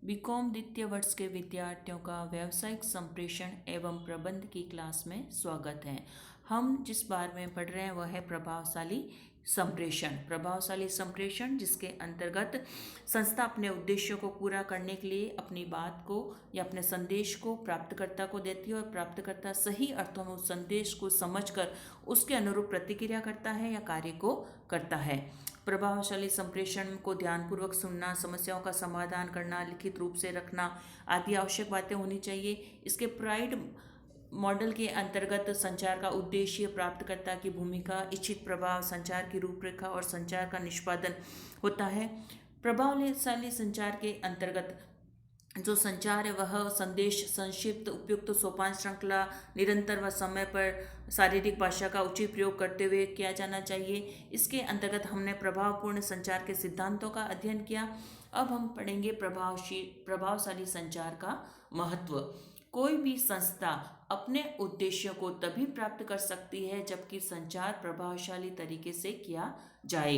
BCom द्वितीय वर्ष के विद्यार्थियों का व्यावसायिक संप्रेषण एवं प्रबंध की क्लास में स्वागत है। हम जिस बारे में पढ़ रहे हैं वह है प्रभावशाली संप्रेषण। प्रभावशाली संप्रेषण जिसके अंतर्गत संस्था अपने उद्देश्यों को पूरा करने के लिए अपनी बात को या अपने संदेश को प्राप्तकर्ता को देती है और प्राप्तकर्ता सही अर्थों में उस संदेश को समझकर उसके अनुरूप प्रतिक्रिया करता है या कार्य को करता है। प्रभावशाली संप्रेषण को ध्यानपूर्वक सुनना, समस्याओं का समाधान करना, लिखित रूप से रखना आदि आवश्यक बातें होनी चाहिए। इसके प्राइड मॉडल के अंतर्गत संचार का उद्देश्य, प्राप्तकर्ता की भूमिका, इच्छित प्रभाव, संचार की रूपरेखा और संचार का निष्पादन होता है। प्रभावशाली संचार के अंतर्गत जो संचार है वह संदेश संक्षिप्त, उपयुक्त, सोपान श्रृंखला, निरंतर व समय पर शारीरिक भाषा का उचित प्रयोग करते हुए किया जाना चाहिए। इसके अंतर्गत हमने प्रभावपूर्ण संचार के सिद्धांतों का अध्ययन किया। अब हम पढ़ेंगे प्रभावशाली संचार का महत्व। कोई भी संस्था अपने उद्देश्यों को तभी प्राप्त कर सकती है जबकि संचार प्रभावशाली तरीके से किया जाए।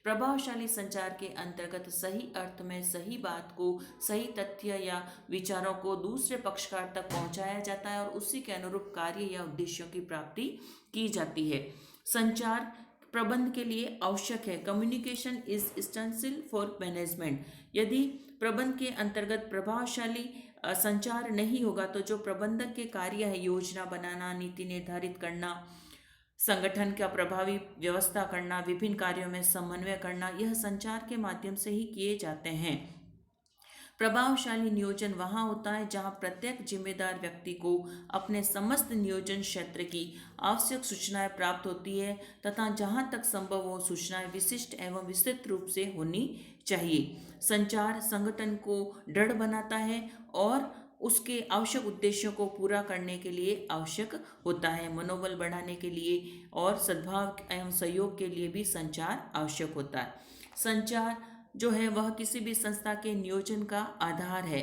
प्रभावशाली संचार के अंतर्गत सही अर्थ में सही बात को, सही तथ्य या विचारों को दूसरे पक्षकार तक पहुंचाया जाता है और उसी के अनुरूप कार्य या उद्देश्यों की प्राप्ति की जाती है। संचार प्रबंध के लिए आवश्यक है। Communication is essential for management. यदि प्रबंध के अंतर्गत प्रभावशाली संचार नहीं होगा तो जो प्रबंधक के कार्य है, योजना बनाना, नीति निर्धारित करना, संगठन का प्रभावी व्यवस्था करना, विभिन्न कार्यों में समन्वय करना, यह संचार के माध्यम से ही किए जाते हैं। प्रभावशाली नियोजन वहां होता है जहां प्रत्येक जिम्मेदार व्यक्ति को अपने समस्त नियोजन क्षेत्र की आवश्यक सूचनाएं प्राप्त होती है तथा जहां तक संभव हो सूचनाएं विशिष्ट एवं विस्तृत रूप से होनी चाहिए। संचार संगठन को दृढ़ बनाता है और उसके आवश्यक उद्देश्यों को पूरा करने के लिए आवश्यक होता है। मनोबल बढ़ाने के लिए और सद्भाव एवं सहयोग के लिए भी संचार आवश्यक होता है। संचार जो है वह किसी भी संस्था के नियोजन का आधार है।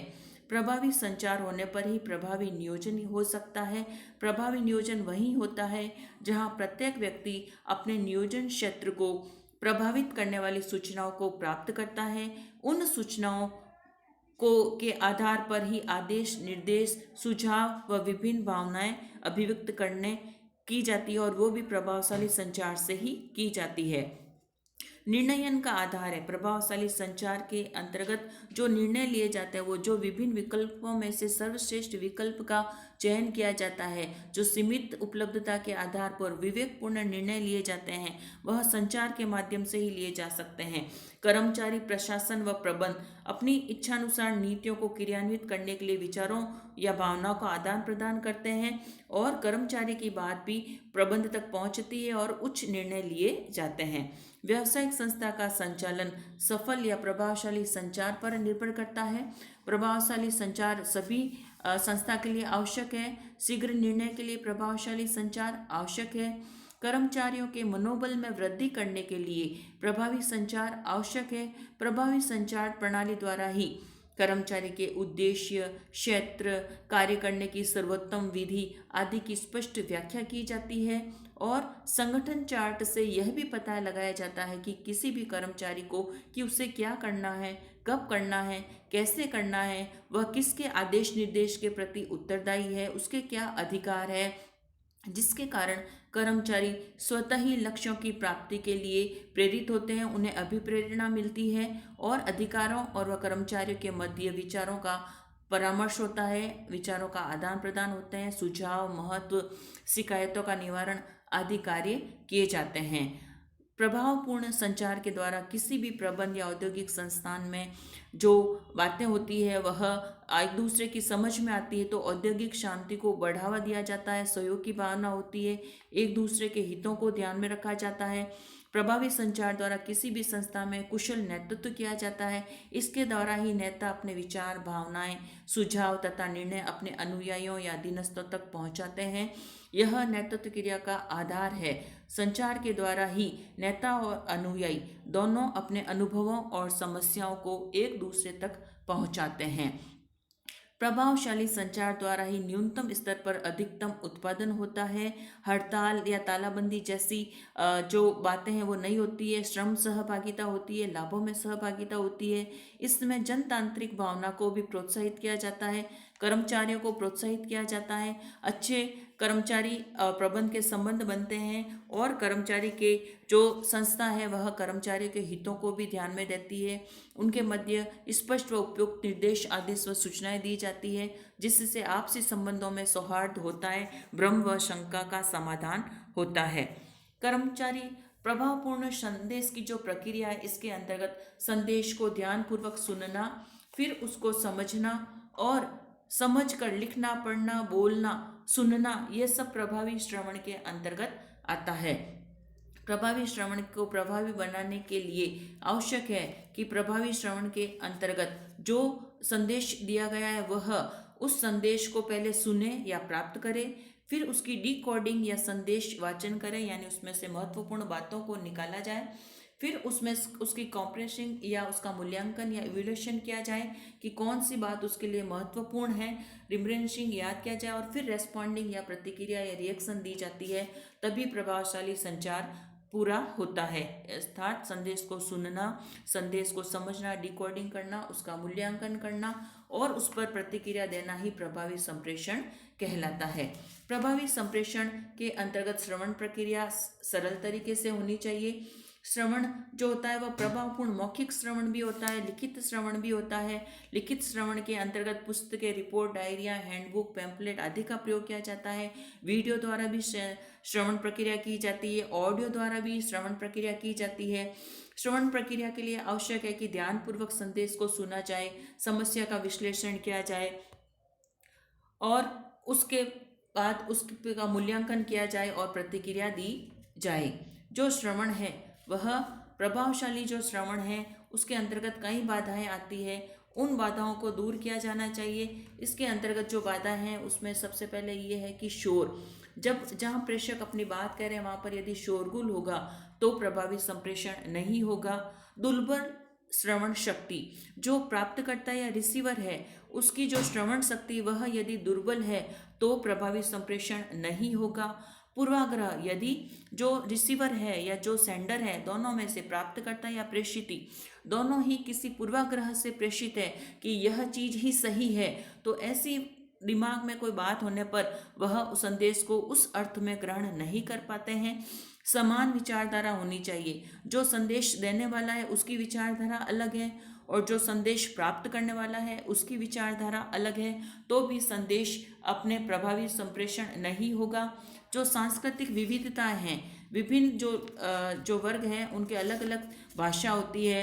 प्रभावी संचार होने पर ही प्रभावी नियोजन हो सकता है। प्रभावी नियोजन वही होता है जहां प्रत्येक व्यक्ति अपने नियोजन क्षेत्र को प्रभावित करने वाली सूचनाओं को प्राप्त करता है। उन सूचनाओं को के आधार पर ही आदेश, निर्देश, सुझाव व विभिन्न भावनाएं अभिव्यक्त करने की जाती है और वो भी प्रभावशाली संचार से ही की जाती है। निर्णयन का आधार है। प्रभावशाली संचार के अंतर्गत जो निर्णय लिए जाते हैं वो जो विभिन्न विकल्पों में से सर्वश्रेष्ठ विकल्प का चयन किया जाता है, जो सीमित उपलब्धता के आधार पर विवेकपूर्ण निर्णय लिए जाते हैं, वह संचार के माध्यम से ही लिए जा सकते हैं। कर्मचारी, प्रशासन व प्रबंध अपनी इच्छानुसार नीतियों को क्रियान्वित करने के लिए विचारों या भावनाओं का आदान प्रदान करते हैं और कर्मचारी की बात भी प्रबंध तक पहुंचती है और उच्च निर्णय लिए जाते हैं। व्यावसायिक संस्था का संचालन सफल या प्रभावशाली संचार पर निर्भर करता है। प्रभावशाली संचार सभी संस्था के लिए आवश्यक है। शीघ्र निर्णय के लिए प्रभावशाली संचार आवश्यक है। कर्मचारियों के मनोबल में वृद्धि करने के लिए प्रभावी संचार आवश्यक है। प्रभावी संचार प्रणाली द्वारा ही कर्मचारी के उद्देश्य, क्षेत्र, कार्य करने की सर्वोत्तम विधि आदि की स्पष्ट व्याख्या की जाती है और संगठन चार्ट से यह भी पता लगाया जाता है कि किसी भी कर्मचारी को कि उसे क्या करना है, कब करना है, कैसे करना है, वह किसके आदेश निर्देश के प्रति उत्तरदायी है, उसके क्या अधिकार है, जिसके कारण कर्मचारी स्वतः ही लक्ष्यों की प्राप्ति के लिए प्रेरित होते हैं, उन्हें अभिप्रेरणा मिलती है और अधिकारों और वह कर्मचारियों के मध्य विचारों का परामर्श होता है, विचारों का आदान प्रदान होते हैं, सुझाव, महत्व, शिकायतों का निवारण आदि कार्य किए जाते हैं। प्रभावपूर्ण संचार के द्वारा किसी भी प्रबंध या औद्योगिक संस्थान में जो बातें होती है वह एक दूसरे की समझ में आती है तो औद्योगिक शांति को बढ़ावा दिया जाता है, सहयोग की भावना होती है, एक दूसरे के हितों को ध्यान में रखा जाता है। प्रभावी संचार द्वारा किसी भी संस्था में कुशल नेतृत्व किया जाता है। इसके द्वारा ही नेता अपने विचार, भावनाएं, सुझाव तथा निर्णय अपने अनुयायियों या अधीनस्थों तक पहुंचाते हैं। यह नेतृत्व क्रिया का आधार है। संचार के द्वारा ही नेता और अनुयायी दोनों अपने अनुभवों और समस्याओं को एक दूसरे तक पहुंचाते हैं। प्रभावशाली संचार द्वारा ही न्यूनतम स्तर पर अधिकतम उत्पादन होता है। हड़ताल या तालाबंदी जैसी जो बातें हैं वो नहीं होती है। श्रम सहभागिता होती है, लाभों में सहभागिता होती है। इसमें जनतांत्रिक भावना को भी प्रोत्साहित किया जाता है, कर्मचारियों को प्रोत्साहित किया जाता है। अच्छे कर्मचारी प्रबंध के संबंध बनते हैं और कर्मचारी के जो संस्था है वह कर्मचारियों के हितों को भी ध्यान में देती है। उनके मध्य स्पष्ट व उपयुक्त निर्देश आदेश व सूचनाएं दी जाती है, जिससे आपसी संबंधों में सौहार्द होता है, भ्रम व शंका का समाधान होता है। कर्मचारी प्रभावपूर्ण संदेश की जो प्रक्रिया है, इसके अंतर्गत संदेश को ध्यानपूर्वक सुनना, फिर उसको समझना और समझ कर लिखना, पढ़ना, बोलना, सुनना, ये सब प्रभावी श्रवण के अंतर्गत आता है। प्रभावी श्रवण को प्रभावी बनाने के लिए आवश्यक है कि प्रभावी श्रवण के अंतर्गत जो संदेश दिया गया है वह उस संदेश को पहले सुने या प्राप्त करें, फिर उसकी डिकोडिंग या संदेश वाचन करें, यानी उसमें से महत्वपूर्ण बातों को निकाला जाए, फिर उसमें उसकी कॉम्प्रेसिंग या उसका मूल्यांकन या इवैल्यूएशन किया जाए कि कौन सी बात उसके लिए महत्वपूर्ण है, रिमरेंसिंग याद किया जाए और फिर रेस्पॉन्डिंग या प्रतिक्रिया या रिएक्शन दी जाती है। तभी प्रभावशाली संचार पूरा होता है। अर्थात संदेश को सुनना, संदेश को समझना, डिकोडिंग करना, उसका मूल्यांकन करना और उस पर प्रतिक्रिया देना ही प्रभावी संप्रेषण कहलाता है। प्रभावी संप्रेषण के अंतर्गत श्रवण प्रक्रिया सरल तरीके से होनी चाहिए। श्रवण जो होता है वह प्रभावपूर्ण मौखिक श्रवण भी होता है, लिखित श्रवण भी होता है। लिखित श्रवण के अंतर्गत पुस्तकें, रिपोर्ट, डायरिया, हैंडबुक, पैम्फलेट आदि का प्रयोग किया जाता है। वीडियो द्वारा भी श्रवण प्रक्रिया की जाती है, ऑडियो द्वारा भी श्रवण प्रक्रिया की जाती है। श्रवण प्रक्रिया के लिए आवश्यक है कि ध्यानपूर्वक संदेश को सुना जाए, समस्या का विश्लेषण किया जाए और उसके बाद उसका मूल्यांकन किया जाए और प्रतिक्रिया दी जाए। जो श्रवण है वह प्रभावशाली जो श्रवण है उसके अंतर्गत कई बाधाएं आती है, उन बाधाओं को दूर किया जाना चाहिए। इसके अंतर्गत जो बाधा हैं उसमें सबसे पहले ये है कि शोर। जहाँ प्रेषक अपनी बात कह रहे हैं वहाँ पर यदि शोरगुल होगा तो प्रभावी संप्रेषण नहीं होगा। दुर्बल श्रवण शक्ति, जो प्राप्तकर्ता या रिसीवर है उसकी जो श्रवण शक्ति वह यदि दुर्बल है तो प्रभावी संप्रेषण नहीं होगा। पूर्वाग्रह, यदि जो रिसीवर है या जो सेंडर है दोनों में से प्राप्तकर्ता या प्रेषिती दोनों ही किसी पूर्वाग्रह से प्रेषित है कि यह चीज ही सही है, तो ऐसी दिमाग में कोई बात होने पर वह उस संदेश को उस अर्थ में ग्रहण नहीं कर पाते हैं। समान विचारधारा होनी चाहिए। जो संदेश देने वाला है उसकी विचारधारा अलग है और जो संदेश प्राप्त करने वाला है उसकी विचारधारा अलग है, तो भी संदेश अपने प्रभावी संप्रेषण नहीं होगा। जो सांस्कृतिक विविधताएं हैं, विभिन्न जो वर्ग हैं उनके अलग अलग भाषा होती है,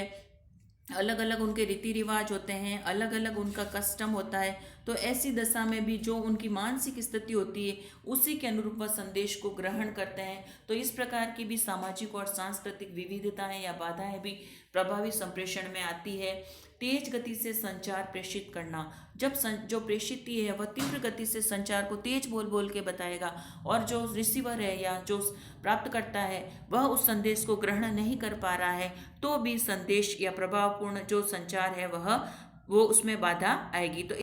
अलग अलग उनके रीति रिवाज होते हैं, अलग अलग उनका कस्टम होता है, तो ऐसी दशा में भी जो उनकी मानसिक स्थिति होती है उसी के अनुरूप वह संदेश को ग्रहण करते हैं। तो इस प्रकार की भी सामाजिक और सांस्कृतिक विविधताएं या बाधाएं भी प्रभावी संप्रेषण में आती है। तेज गति से संचार प्रेषित करना, जब जो प्रेषिती है वह तीव्र गति से संचार को तेज बोल बोल के बताएगा और जो रिसीवर है या जो प्राप्त करता है वह उस संदेश को ग्रहण नहीं कर पा रहा है, तो भी संदेश या प्रभावपूर्ण जो संचार है वो उसमें बाधा आएगी। तो